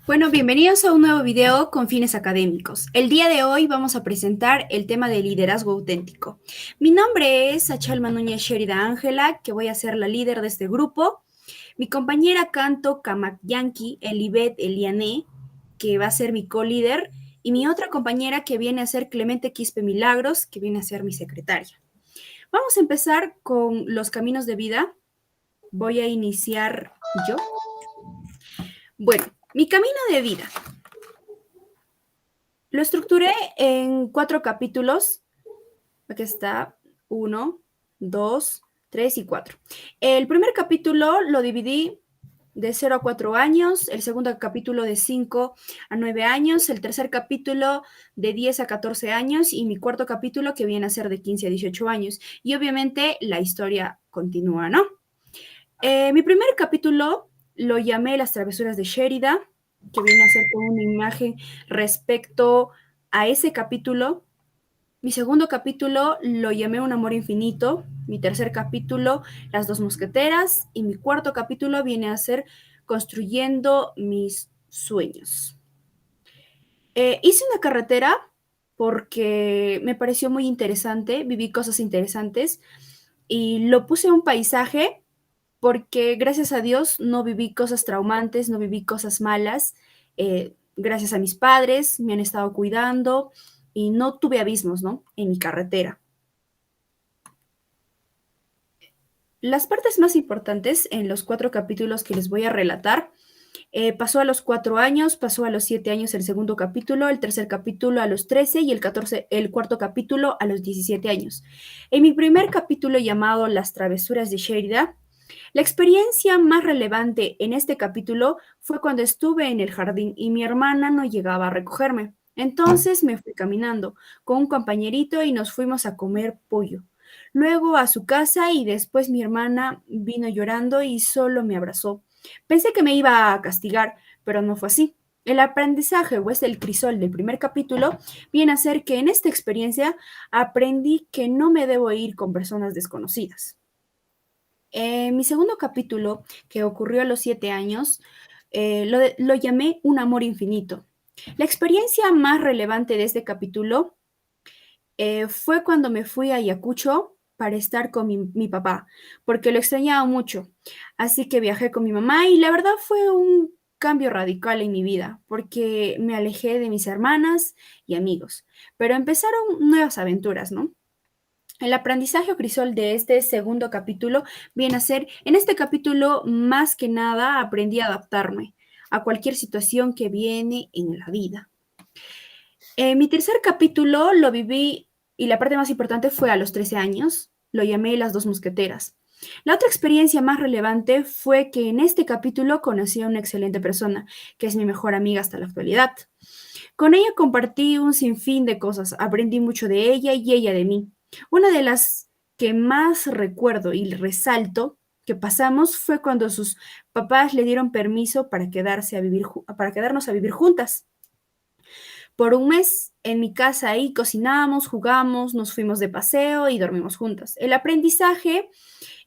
Bueno, bienvenidos a un nuevo video con fines académicos. El día de hoy vamos a presentar el tema de liderazgo auténtico. Mi nombre es Achalma Núñez Sherida Ángela, que voy a ser la líder de este grupo. Mi compañera Canto Kamak Yankee, Elibet Eliané, que va a ser mi co-líder. Y mi otra compañera que viene a ser Clemente Quispe Milagros, que viene a ser mi secretaria. Vamos a empezar con los caminos de vida. Voy a iniciar yo. Bueno, mi camino de vida. Lo estructuré en 4 capítulos. Aquí está, 1, 2, 3 y 4. El primer capítulo lo dividí de 0 a 4 años, el segundo capítulo de 5 a 9 años, el tercer capítulo de 10 a 14 años y mi cuarto capítulo que viene a ser de 15 a 18 años. Y obviamente la historia continúa, ¿no? Mi primer capítulo lo llamé Las travesuras de Sherida, que viene a ser como una imagen respecto a ese capítulo. Mi segundo capítulo lo llamé Un amor infinito. Mi tercer capítulo, Las dos mosqueteras. Y mi cuarto capítulo viene a ser Construyendo mis sueños. Hice una carretera porque me pareció muy interesante, viví cosas interesantes y lo puse un paisaje porque gracias a Dios no viví cosas traumantes, no viví cosas malas. Gracias a mis padres me han estado cuidando y no tuve abismos, ¿no? En mi carretera. Las partes más importantes en los 4 capítulos que les voy a relatar, pasó a los 4 años, pasó a los 7 años el segundo capítulo, el tercer capítulo a los 13 y el cuarto capítulo a los 17 años. En mi primer capítulo llamado Las travesuras de Sherida, la experiencia más relevante en este capítulo fue cuando estuve en el jardín y mi hermana no llegaba a recogerme. Entonces me fui caminando con un compañerito y nos fuimos a comer pollo. Luego a su casa y después mi hermana vino llorando y solo me abrazó. Pensé que me iba a castigar, pero no fue así. El aprendizaje, o es el crisol del primer capítulo, viene a ser que en esta experiencia aprendí que no me debo ir con personas desconocidas. Mi segundo capítulo, que ocurrió a los 7 años, lo llamé Un amor infinito. La experiencia más relevante de este capítulo fue cuando me fui a Ayacucho para estar con mi papá, porque lo extrañaba mucho. Así que viajé con mi mamá y la verdad fue un cambio radical en mi vida, porque me alejé de mis hermanas y amigos, pero empezaron nuevas aventuras, ¿no? El aprendizaje o crisol de este segundo capítulo viene a ser, en este capítulo, más que nada, aprendí a adaptarme a cualquier situación que viene en la vida. Mi tercer capítulo lo viví y la parte más importante fue a los 13 años, lo llamé Las dos mosqueteras. La otra experiencia más relevante fue que en este capítulo conocí a una excelente persona, que es mi mejor amiga hasta la actualidad. Con ella compartí un sinfín de cosas, aprendí mucho de ella y ella de mí. Una de las que más recuerdo y resalto que pasamos fue cuando sus papás le dieron permiso para, para quedarnos a vivir juntas. Por un mes en mi casa ahí cocinamos, jugamos, nos fuimos de paseo y dormimos juntas. El aprendizaje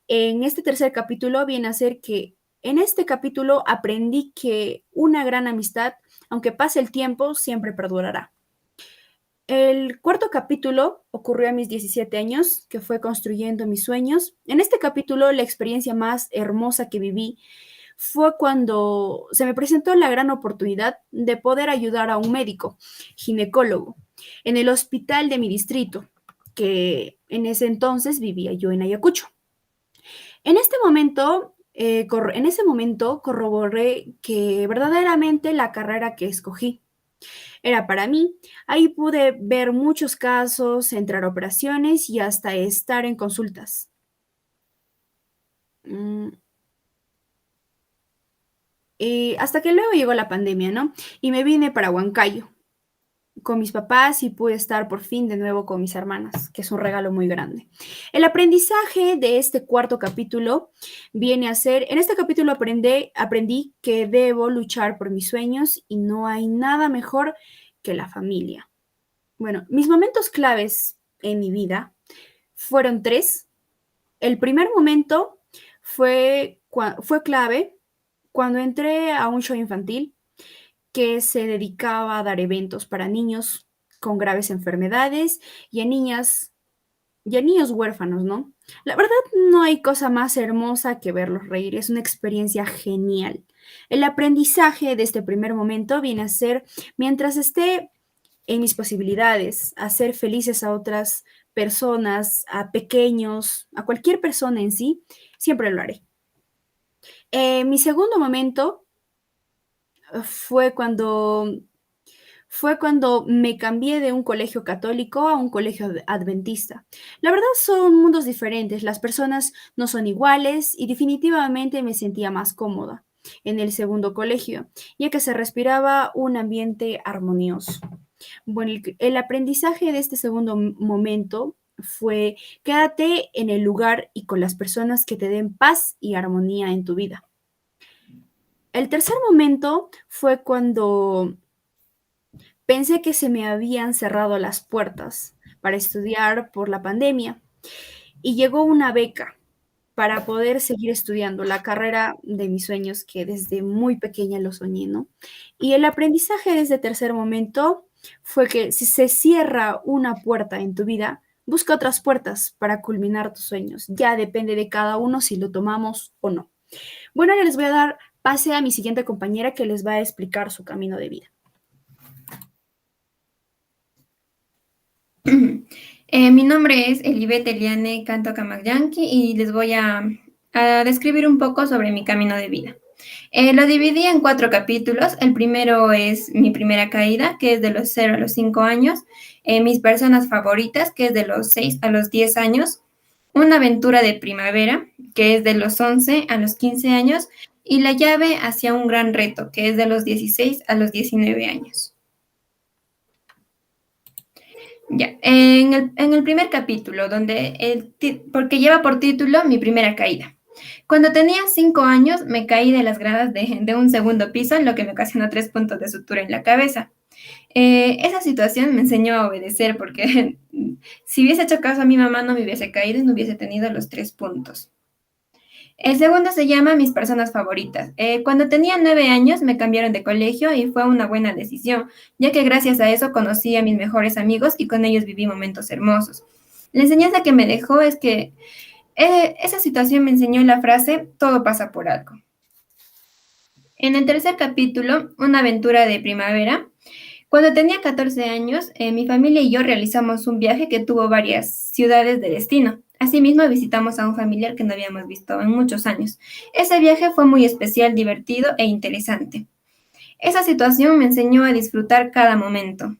en este tercer capítulo viene a ser que en este capítulo aprendí que una gran amistad, aunque pase el tiempo, siempre perdurará. El cuarto capítulo ocurrió a mis 17 años, que fue construyendo mis sueños. En este capítulo, la experiencia más hermosa que viví fue cuando se me presentó la gran oportunidad de poder ayudar a un médico, ginecólogo, en el hospital de mi distrito, que en ese entonces vivía yo en Ayacucho. En ese momento corroboré que verdaderamente la carrera que escogí era para mí. Ahí pude ver muchos casos, entrar a operaciones y hasta estar en consultas. Mm, y hasta que luego llegó la pandemia, ¿no? Y me vine para Huancayo con mis papás y pude estar por fin de nuevo con mis hermanas, que es un regalo muy grande. El aprendizaje de este cuarto capítulo viene a ser, en este capítulo aprendí que debo luchar por mis sueños y no hay nada mejor que la familia. Bueno, mis momentos claves en mi vida fueron 3. El primer momento fue clave cuando entré a un show infantil que se dedicaba a dar eventos para niños con graves enfermedades y a niñas y a niños huérfanos, ¿no? La verdad, no hay cosa más hermosa que verlos reír, es una experiencia genial. El aprendizaje de este primer momento viene a ser, mientras esté en mis posibilidades, hacer felices a otras personas, a pequeños, a cualquier persona en sí, siempre lo haré. Mi segundo momento fue cuando me cambié de un colegio católico a un colegio adventista. La verdad son mundos diferentes, las personas no son iguales y definitivamente me sentía más cómoda en el segundo colegio, ya que se respiraba un ambiente armonioso. Bueno, el aprendizaje de este segundo momento fue quédate en el lugar y con las personas que te den paz y armonía en tu vida. El tercer momento fue cuando pensé que se me habían cerrado las puertas para estudiar por la pandemia y llegó una beca para poder seguir estudiando la carrera de mis sueños que desde muy pequeña lo soñé, ¿no? Y el aprendizaje de ese tercer momento fue que si se cierra una puerta en tu vida, busca otras puertas para culminar tus sueños. Ya depende de cada uno si lo tomamos o no. Bueno, ahora les voy a dar pase a mi siguiente compañera que les va a explicar su camino de vida. Mi nombre es Elibet Eliane Canto Camayanqui y les voy a describir un poco sobre mi camino de vida. Lo dividí en 4 capítulos. El primero es mi primera caída, que es de los 0 a los 5 años. Mis personas favoritas, que es de los 6 a los 10 años. Una aventura de primavera, que es de los 11 a los 15 años. Y la llave hacia un gran reto, que es de los 16 a los 19 años. Ya, en el primer capítulo, porque lleva por título Mi primera caída. Cuando tenía 5 años, me caí de las gradas de un segundo piso, lo que me ocasionó 3 puntos de sutura en la cabeza. Esa situación me enseñó a obedecer, porque si hubiese hecho caso a mi mamá, no me hubiese caído y no hubiese tenido los 3 puntos. El segundo se llama Mis personas favoritas. Cuando tenía 9 años me cambiaron de colegio y fue una buena decisión, ya que gracias a eso conocí a mis mejores amigos y con ellos viví momentos hermosos. La enseñanza que me dejó es que esa situación me enseñó la frase, todo pasa por algo. En el tercer capítulo, Una aventura de primavera, cuando tenía 14 años, mi familia y yo realizamos un viaje que tuvo varias ciudades de destino. Asimismo, visitamos a un familiar que no habíamos visto en muchos años. Ese viaje fue muy especial, divertido e interesante. Esa situación me enseñó a disfrutar cada momento.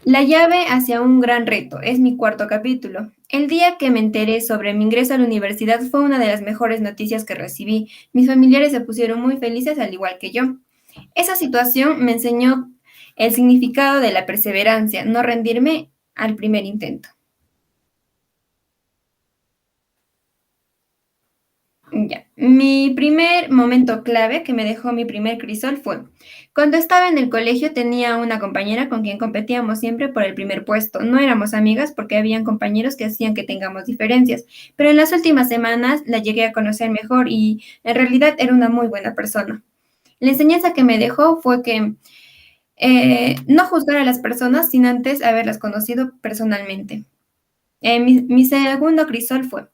La llave hacia un gran reto es mi cuarto capítulo. El día que me enteré sobre mi ingreso a la universidad fue una de las mejores noticias que recibí. Mis familiares se pusieron muy felices al igual que yo. Esa situación me enseñó el significado de la perseverancia, no rendirme al primer intento. Ya. Mi primer momento clave que me dejó mi primer crisol fue cuando estaba en el colegio tenía una compañera con quien competíamos siempre por el primer puesto. No éramos amigas porque habían compañeros que hacían que tengamos diferencias, pero en las últimas semanas la llegué a conocer mejor y en realidad era una muy buena persona. La enseñanza que me dejó fue que no juzgar a las personas sin antes haberlas conocido personalmente. Mi segundo crisol fue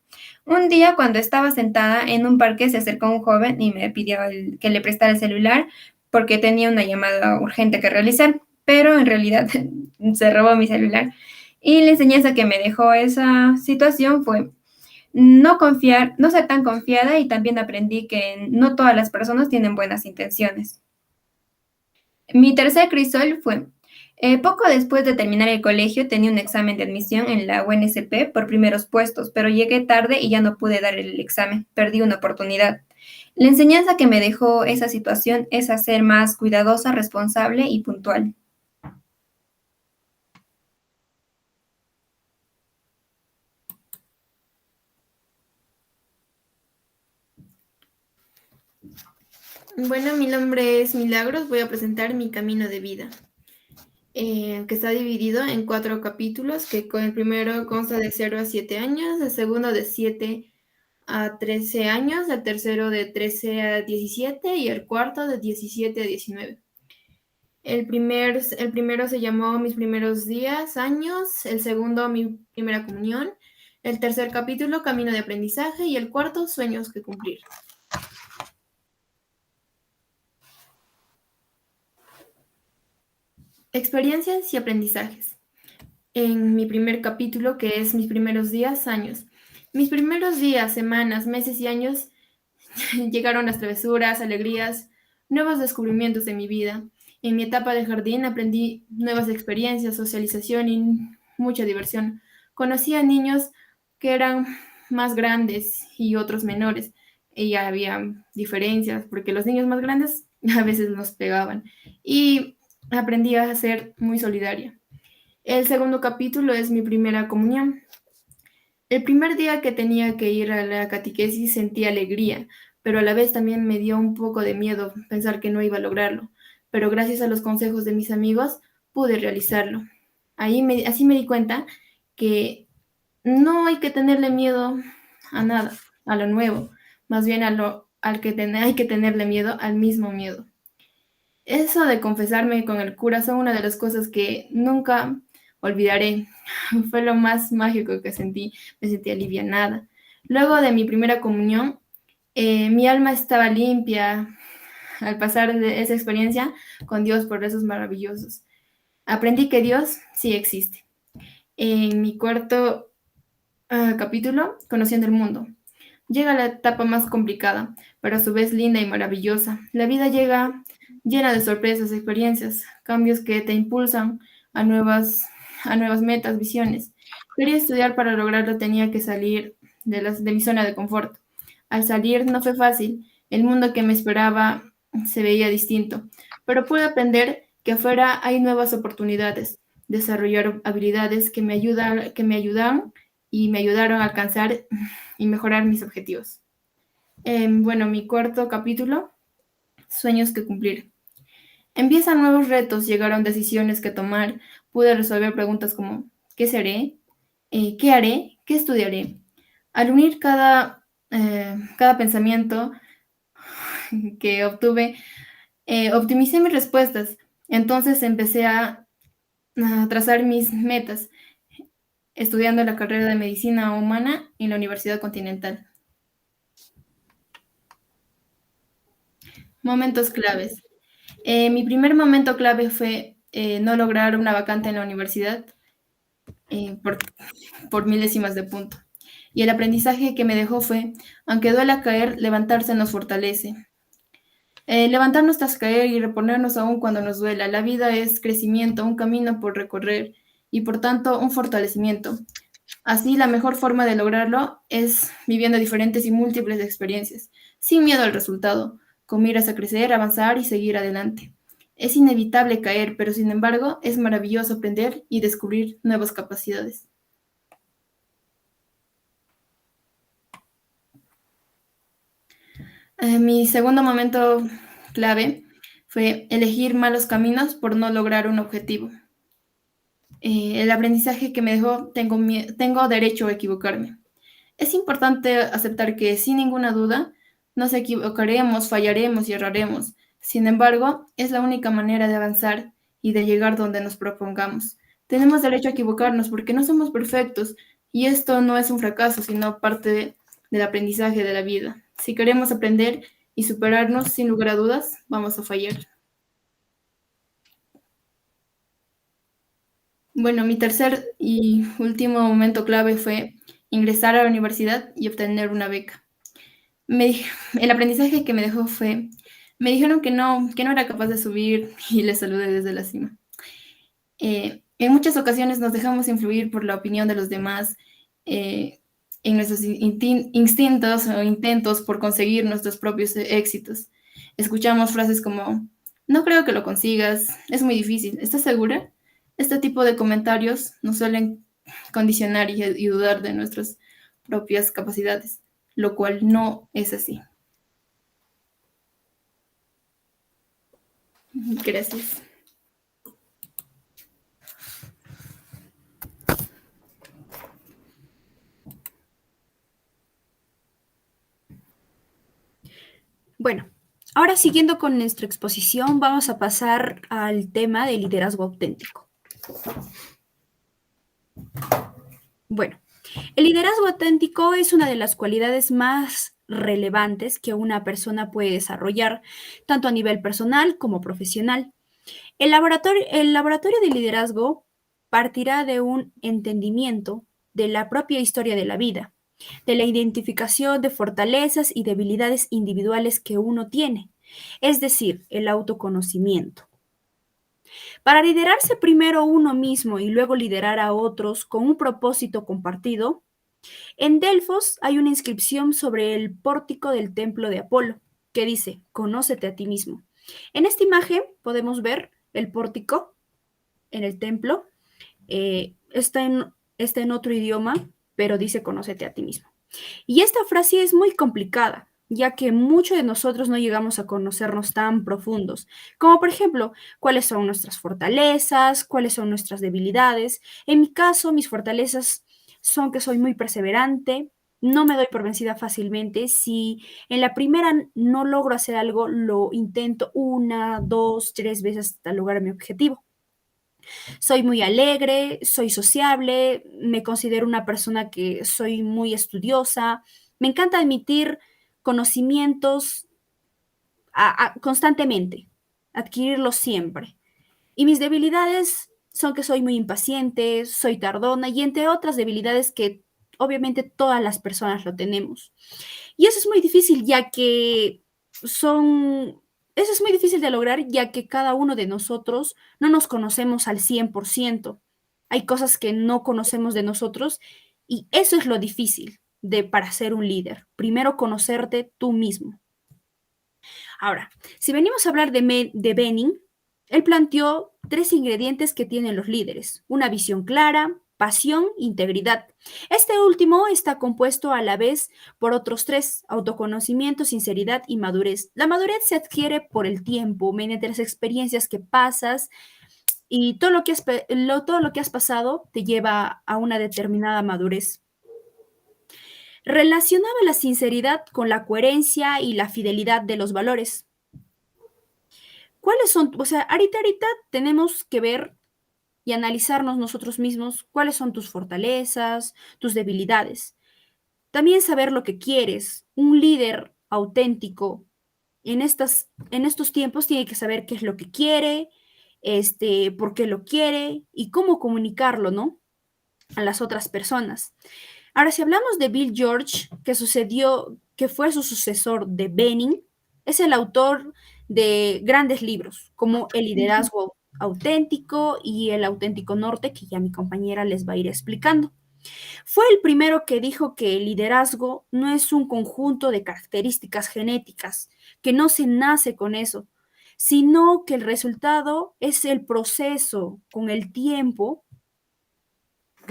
un día cuando estaba sentada en un parque se acercó un joven y me pidió que le prestara el celular porque tenía una llamada urgente que realizar, pero en realidad se robó mi celular. Y la enseñanza que me dejó esa situación fue no confiar, no ser tan confiada y también aprendí que no todas las personas tienen buenas intenciones. Mi tercer crisol fue, poco después de terminar el colegio tenía un examen de admisión en la UNSP por primeros puestos, pero llegué tarde y ya no pude dar el examen, perdí una oportunidad. La enseñanza que me dejó esa situación es a ser más cuidadosa, responsable y puntual. Bueno, mi nombre es Milagros, voy a presentar mi camino de vida, que está dividido en 4 capítulos, que con el primero consta de 0 a 7 años, el segundo de 7 a 13 años, el tercero de 13 a 17 y el cuarto de 17 a 19. El primero se llamó Mis primeros días, años, el segundo Mi primera comunión, el tercer capítulo Camino de aprendizaje y el cuarto Sueños que cumplir. Experiencias y aprendizajes. En mi primer capítulo, que es Mis primeros días, años. Mis primeros días, semanas, meses y años llegaron las travesuras, alegrías, nuevos descubrimientos de mi vida. En mi etapa de jardín aprendí nuevas experiencias, socialización y mucha diversión. Conocí a niños que eran más grandes y otros menores. Y había diferencias, porque los niños más grandes a veces nos pegaban. Y aprendí a ser muy solidaria. El segundo capítulo es mi primera comunión. El primer día que tenía que ir a la catequesis sentí alegría, pero a la vez también me dio un poco de miedo pensar que no iba a lograrlo. Pero gracias a los consejos de mis amigos pude realizarlo. Así me di cuenta que no hay que tenerle miedo a nada, a lo nuevo, más bien hay que tenerle miedo al mismo miedo. Eso de confesarme con el cura son una de las cosas que nunca olvidaré. Fue lo más mágico que sentí. Me sentí alivianada. Luego de mi primera comunión, mi alma estaba limpia al pasar de esa experiencia con Dios por esos maravillosos. Aprendí que Dios sí existe. En mi cuarto capítulo, Conociendo el Mundo. Llega la etapa más complicada, pero a su vez linda y maravillosa. La vida llega llena de sorpresas, experiencias, cambios que te impulsan a nuevas metas, visiones. Quería estudiar, para lograrlo tenía que salir de mi zona de confort. Al salir no fue fácil, el mundo que me esperaba se veía distinto, pero pude aprender que afuera hay nuevas oportunidades, desarrollar habilidades que me ayudan y me ayudaron a alcanzar y mejorar mis objetivos. Bueno, mi cuarto capítulo, Sueños que cumplir. Empiezan nuevos retos, llegaron decisiones que tomar, pude resolver preguntas como ¿qué seré? ¿Qué haré? ¿Qué estudiaré? Al unir cada pensamiento que obtuve, optimicé mis respuestas. Entonces empecé a trazar mis metas, estudiando la carrera de Medicina Humana en la Universidad Continental. Momentos claves. Mi primer momento clave fue no lograr una vacante en la universidad por milésimas de punto. Y el aprendizaje que me dejó fue, aunque duela caer, levantarse nos fortalece. Levantarnos tras caer y reponernos aún cuando nos duela. La vida es crecimiento, un camino por recorrer y por tanto un fortalecimiento. Así, la mejor forma de lograrlo es viviendo diferentes y múltiples experiencias, sin miedo al resultado, con miras a crecer, avanzar y seguir adelante. Es inevitable caer, pero sin embargo es maravilloso aprender y descubrir nuevas capacidades. Mi segundo momento clave fue elegir malos caminos por no lograr un objetivo. El aprendizaje que me dejó, tengo derecho a equivocarme. Es importante aceptar que, sin ninguna duda, nos equivocaremos, fallaremos y erraremos. Sin embargo, es la única manera de avanzar y de llegar donde nos propongamos. Tenemos derecho a equivocarnos porque no somos perfectos y esto no es un fracaso, sino parte del aprendizaje de la vida. Si queremos aprender y superarnos, sin lugar a dudas, vamos a fallar. Bueno, mi tercer y último momento clave fue ingresar a la universidad y obtener una beca. El aprendizaje que me dejó fue, me dijeron que no era capaz de subir y les saludé desde la cima. En muchas ocasiones nos dejamos influir por la opinión de los demás, en nuestros instintos o intentos por conseguir nuestros propios éxitos. Escuchamos frases como, no creo que lo consigas, es muy difícil, ¿estás segura? Este tipo de comentarios nos suelen condicionar y dudar de nuestras propias capacidades, lo cual no es así. Gracias. Bueno, Ahora, siguiendo con nuestra exposición, vamos a pasar al tema del liderazgo auténtico. Bueno, el liderazgo auténtico es una de las cualidades más relevantes que una persona puede desarrollar, tanto a nivel personal como profesional. El laboratorio de liderazgo partirá de un entendimiento de la propia historia de la vida, de la identificación de fortalezas y debilidades individuales que uno tiene, es decir, el autoconocimiento. Para liderarse primero uno mismo y luego liderar a otros con un propósito compartido, en Delfos hay una inscripción sobre el pórtico del templo de Apolo que dice, conócete a ti mismo. En esta imagen podemos ver el pórtico en el templo. Está en otro idioma, pero dice conócete a ti mismo. Y esta frase es muy complicada, ya que muchos de nosotros no llegamos a conocernos tan profundos, como por ejemplo, cuáles son nuestras fortalezas, cuáles son nuestras debilidades. En mi caso, mis fortalezas son que soy muy perseverante, no me doy por vencida fácilmente. Si en la primera no logro hacer algo, lo intento una, dos, tres veces hasta lograr mi objetivo. Soy muy alegre, soy sociable, me considero una persona que soy muy estudiosa, me encanta admitir conocimientos constantemente, adquirirlos siempre. Y mis debilidades son que soy muy impaciente, soy tardona y entre otras debilidades que obviamente todas las personas lo tenemos. Y eso es muy difícil eso es muy difícil de lograr ya que cada uno de nosotros no nos conocemos al 100%. Hay cosas que no conocemos de nosotros y eso es lo difícil para ser un líder. Primero conocerte tú mismo. Ahora, si venimos a hablar de Benning, él planteó 3 ingredientes que tienen los líderes: una visión clara, pasión, integridad. Este último está compuesto a la vez por otros 3: autoconocimiento, sinceridad y madurez. La madurez se adquiere por el tiempo, mediante las experiencias que pasas y todo lo que has pasado te lleva a una determinada madurez. Relacionaba la sinceridad con la coherencia y la fidelidad de los valores. ¿Cuáles son? O sea, ahorita tenemos que ver y analizarnos nosotros mismos cuáles son tus fortalezas, tus debilidades. También saber lo que quieres. Un líder auténtico en estos tiempos tiene que saber qué es lo que quiere, por qué lo quiere y cómo comunicarlo, ¿no? A las otras personas. Ahora, si hablamos de Bill George, que fue su sucesor de Benning, es el autor de grandes libros como El liderazgo auténtico y El auténtico norte, que ya mi compañera les va a ir explicando. Fue el primero que dijo que el liderazgo no es un conjunto de características genéticas, que no se nace con eso, sino que el resultado es el proceso. Con el tiempo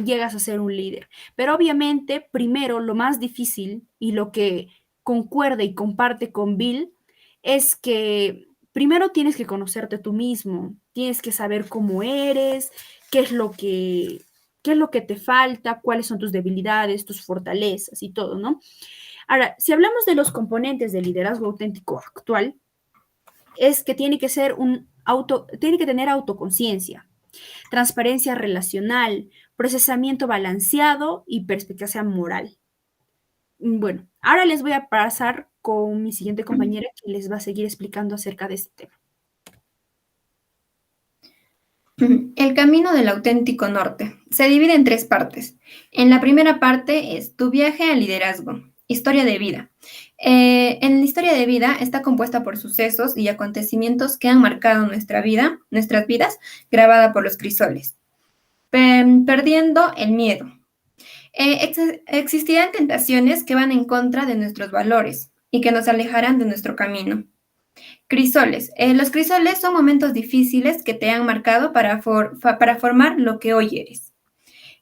llegas a ser un líder. Pero obviamente, primero, lo más difícil y lo que concuerda y comparte con Bill es que primero tienes que conocerte tú mismo, tienes que saber cómo eres, qué es lo que, qué es lo que te falta, cuáles son tus debilidades, tus fortalezas y todo, ¿no? Ahora, si hablamos de los componentes del liderazgo auténtico actual, es que tiene que tener autoconciencia, transparencia relacional, procesamiento balanceado y perspicacia moral. Bueno, ahora les voy a pasar con mi siguiente compañera que les va a seguir explicando acerca de este tema. El camino del auténtico norte se divide en 3 partes. En la primera parte es tu viaje al liderazgo, historia de vida. En la historia de vida está compuesta por sucesos y acontecimientos que han marcado nuestras vidas, grabada por los crisoles. Perdiendo el miedo. Existirán tentaciones que van en contra de nuestros valores y que nos alejarán de nuestro camino. Crisoles. Los crisoles son momentos difíciles que te han marcado para formar lo que hoy eres.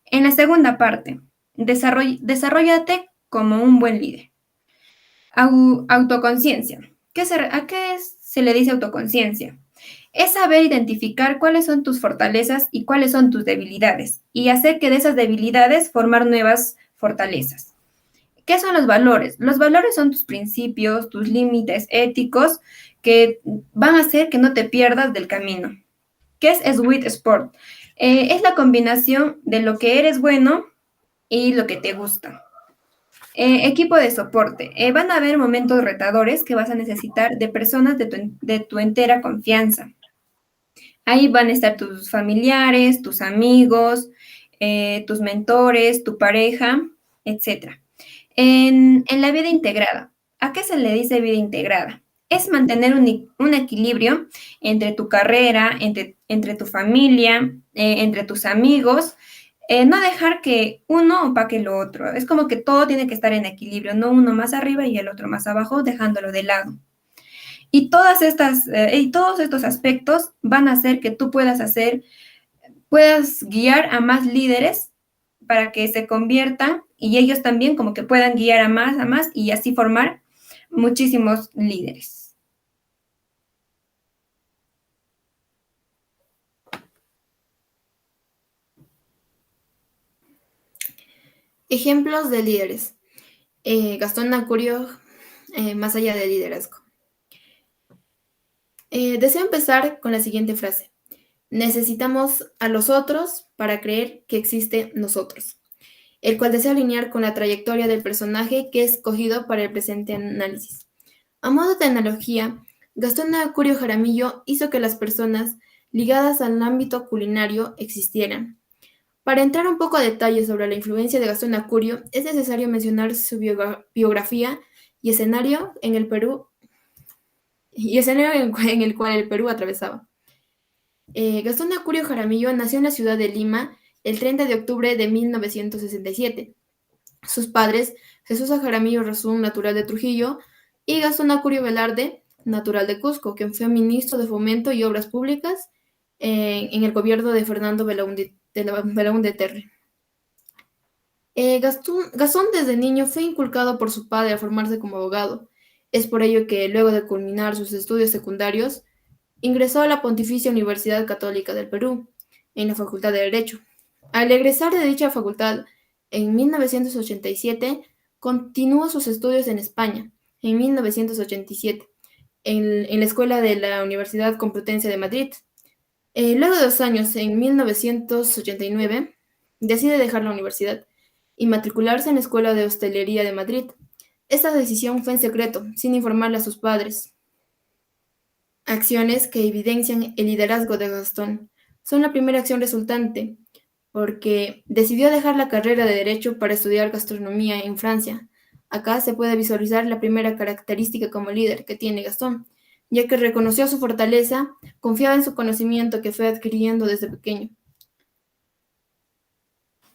En la segunda parte, desarróllate como un buen líder. Autoconciencia. ¿A qué se le dice autoconciencia? Es saber identificar cuáles son tus fortalezas y cuáles son tus debilidades y hacer que de esas debilidades formar nuevas fortalezas. ¿Qué son los valores? Los valores son tus principios, tus límites éticos que van a hacer que no te pierdas del camino. ¿Qué es Sweet Sport? Es la combinación de lo que eres bueno y lo que te gusta. Equipo de soporte. Van a haber momentos retadores que vas a necesitar de personas de tu entera confianza. Ahí van a estar tus familiares, tus amigos, tus mentores, tu pareja, etc. En la vida integrada. ¿A qué se le dice vida integrada? Es mantener un equilibrio entre tu carrera, entre tu familia, entre tus amigos, no dejar que uno opaque lo otro. Es como que todo tiene que estar en equilibrio, no uno más arriba y el otro más abajo, dejándolo de lado. Y todos estos aspectos van a hacer que tú puedas guiar a más líderes para que se conviertan y ellos también como que puedan guiar a más y así formar muchísimos líderes. Ejemplos de líderes. Gastón Acurio, más allá del liderazgo. Deseo empezar con la siguiente frase. Necesitamos a los otros para creer que existe nosotros, el cual deseo alinear con la trayectoria del personaje que he escogido para el presente análisis. A modo de analogía, Gastón Acurio Jaramillo hizo que las personas ligadas al ámbito culinario existieran. Para entrar un poco a detalle sobre la influencia de Gastón Acurio, es necesario mencionar su biografía y escenario en el Perú en el cual el Perú atravesaba. Gastón Acurio Jaramillo nació en la ciudad de Lima el 30 de octubre de 1967. Sus padres, Jesús Jaramillo Razún, natural de Trujillo, y Gastón Acurio Velarde, natural de Cusco, quien fue ministro de Fomento y Obras Públicas en el gobierno de Fernando Belaúnde Terry. Gastón desde niño fue inculcado por su padre a formarse como abogado. Es por ello que, luego de culminar sus estudios secundarios, ingresó a la Pontificia Universidad Católica del Perú, en la Facultad de Derecho. Al egresar de dicha facultad, en 1987, continuó sus estudios en España, en 1987, en la Escuela de la Universidad Complutense de Madrid. Luego de 2 años, en 1989, decide dejar la universidad y matricularse en la Escuela de Hostelería de Madrid. Esta decisión fue en secreto, sin informarle a sus padres. Acciones que evidencian el liderazgo de Gastón. Son la primera acción resultante, porque decidió dejar la carrera de Derecho para estudiar gastronomía en Francia. Acá se puede visualizar la primera característica como líder que tiene Gastón, ya que reconoció su fortaleza, confiaba en su conocimiento que fue adquiriendo desde pequeño.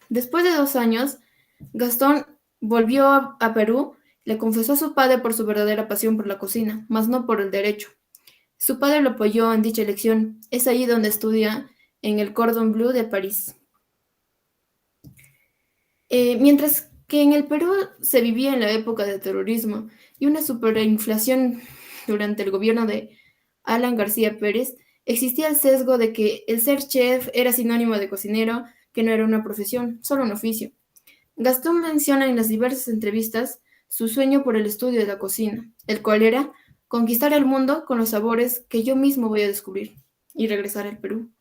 Después de 2 años, Gastón volvió a Perú, le confesó a su padre por su verdadera pasión por la cocina, mas no por el derecho. Su padre lo apoyó en dicha elección. Es allí donde estudia en el Cordon Bleu de París. Mientras que en el Perú se vivía en la época del terrorismo y una superinflación durante el gobierno de Alan García Pérez, existía el sesgo de que el ser chef era sinónimo de cocinero, que no era una profesión, solo un oficio. Gastón menciona en las diversas entrevistas su sueño por el estudio de la cocina, el cual era conquistar el mundo con los sabores que yo mismo voy a descubrir y regresar al Perú.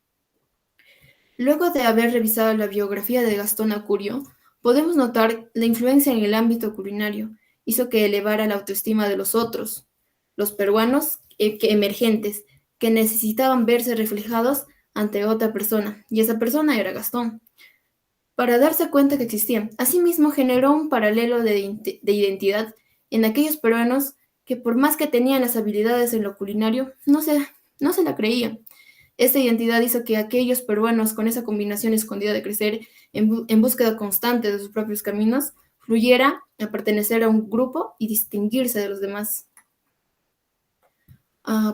Luego de haber revisado la biografía de Gastón Acurio, podemos notar la influencia en el ámbito culinario. Hizo que elevara la autoestima de los otros, los peruanos emergentes, que necesitaban verse reflejados ante otra persona, y esa persona era Gastón, para darse cuenta que existía. Asimismo, generó un paralelo de identidad en aquellos peruanos que, por más que tenían las habilidades en lo culinario, no se la creían. Esta identidad hizo que aquellos peruanos, con esa combinación escondida de crecer en búsqueda constante de sus propios caminos, fluyera a pertenecer a un grupo y distinguirse de los demás.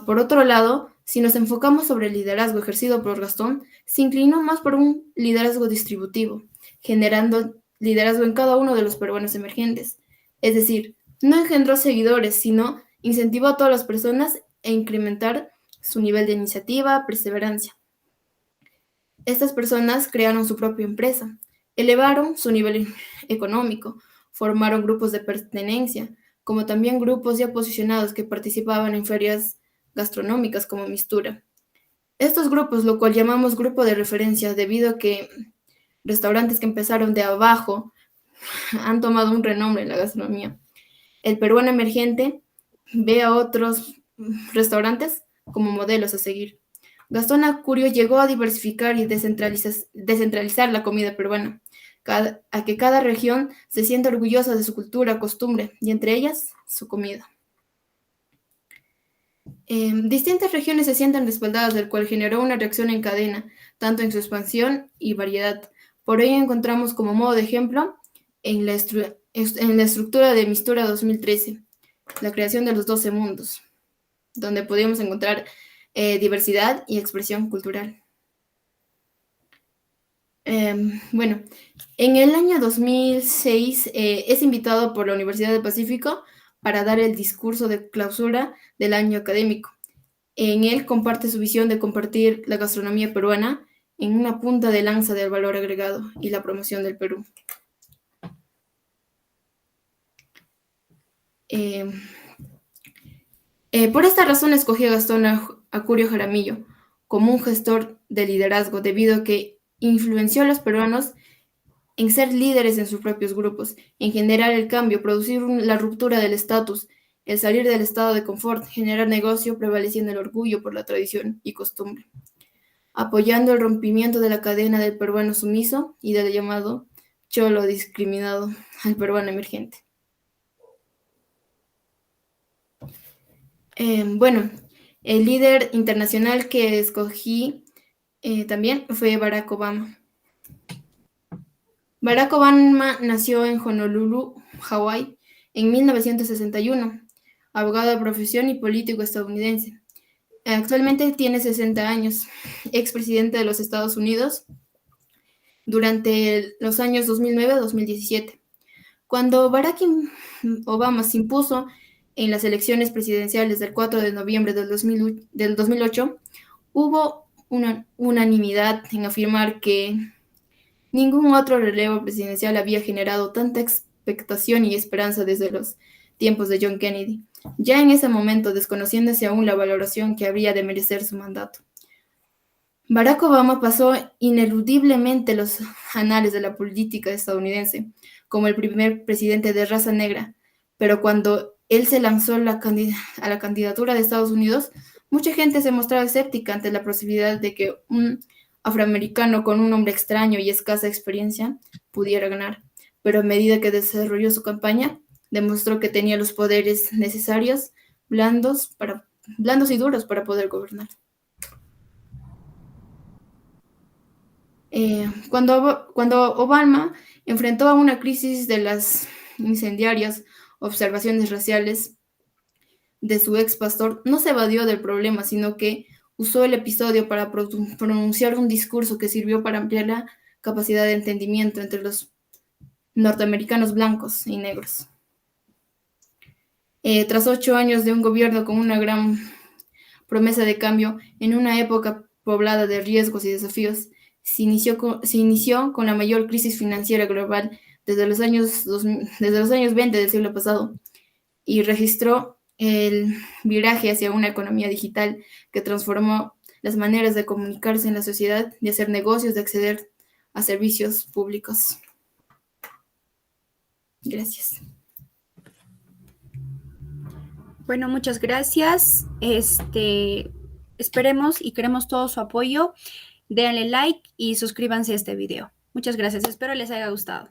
Por otro lado, si nos enfocamos sobre el liderazgo ejercido por Gastón, se inclinó más por un liderazgo distributivo, generando liderazgo en cada uno de los peruanos emergentes. Es decir, no engendró seguidores, sino incentivó a todas las personas a incrementar su nivel de iniciativa, perseverancia. Estas personas crearon su propia empresa, elevaron su nivel económico, formaron grupos de pertenencia, como también grupos ya posicionados que participaban en ferias gastronómicas como Mistura. Estos grupos, lo cual llamamos grupo de referencia, debido a que restaurantes que empezaron de abajo han tomado un renombre en la gastronomía. El peruano emergente ve a otros restaurantes como modelos a seguir. Gastón Acurio llegó a diversificar y descentralizar la comida peruana, a que cada región se sienta orgullosa de su cultura, costumbre, y entre ellas, su comida. Distintas regiones se sienten respaldadas, del cual generó una reacción en cadena, tanto en su expansión y variedad. Por ello encontramos como modo de ejemplo en la estructura de Mistura 2013, la creación de los 12 mundos, donde podíamos encontrar diversidad y expresión cultural. Bueno, en el año 2006 es invitado por la Universidad del Pacífico para dar el discurso de clausura del año académico. En él comparte su visión de compartir la gastronomía peruana en una punta de lanza del valor agregado y la promoción del Perú. Por esta razón escogí a Gastón Acurio Jaramillo como un gestor de liderazgo, debido a que influenció a los peruanos en ser líderes en sus propios grupos, en generar el cambio, producir la ruptura del estatus, el salir del estado de confort, generar negocio prevaleciendo el orgullo por la tradición y costumbre, apoyando el rompimiento de la cadena del peruano sumiso y del llamado cholo discriminado al peruano emergente. Bueno, el líder internacional que escogí también fue Barack Obama. Barack Obama nació en Honolulu, Hawái, en 1961, abogado de profesión y político estadounidense. Actualmente tiene 60 años, expresidente de los Estados Unidos durante los años 2009 a 2017. Cuando Barack Obama se impuso en las elecciones presidenciales del 4 de noviembre del 2008, hubo una unanimidad en afirmar que ningún otro relevo presidencial había generado tanta expectación y esperanza desde los tiempos de John Kennedy, ya en ese momento desconociéndose aún la valoración que habría de merecer su mandato. Barack Obama pasó ineludiblemente los anales de la política estadounidense como el primer presidente de raza negra, pero cuando él se lanzó a la candidatura de Estados Unidos, mucha gente se mostraba escéptica ante la posibilidad de que un afroamericano con un nombre extraño y escasa experiencia pudiera ganar, pero a medida que desarrolló su campaña, demostró que tenía los poderes necesarios, blandos y duros para poder gobernar. Cuando Obama enfrentó a una crisis de las incendiarias observaciones raciales de su ex pastor, no se evadió del problema, sino que usó el episodio para pronunciar un discurso que sirvió para ampliar la capacidad de entendimiento entre los norteamericanos blancos y negros. Tras 8 años de un gobierno con una gran promesa de cambio, en una época poblada de riesgos y desafíos, se inició con la mayor crisis financiera global desde los años 20 del siglo pasado, y registró el viraje hacia una economía digital que transformó las maneras de comunicarse en la sociedad, de hacer negocios, de acceder a servicios públicos. Gracias. Bueno, muchas gracias. Esperemos y queremos todo su apoyo. Denle like y suscríbanse a este video. Muchas gracias. Espero les haya gustado.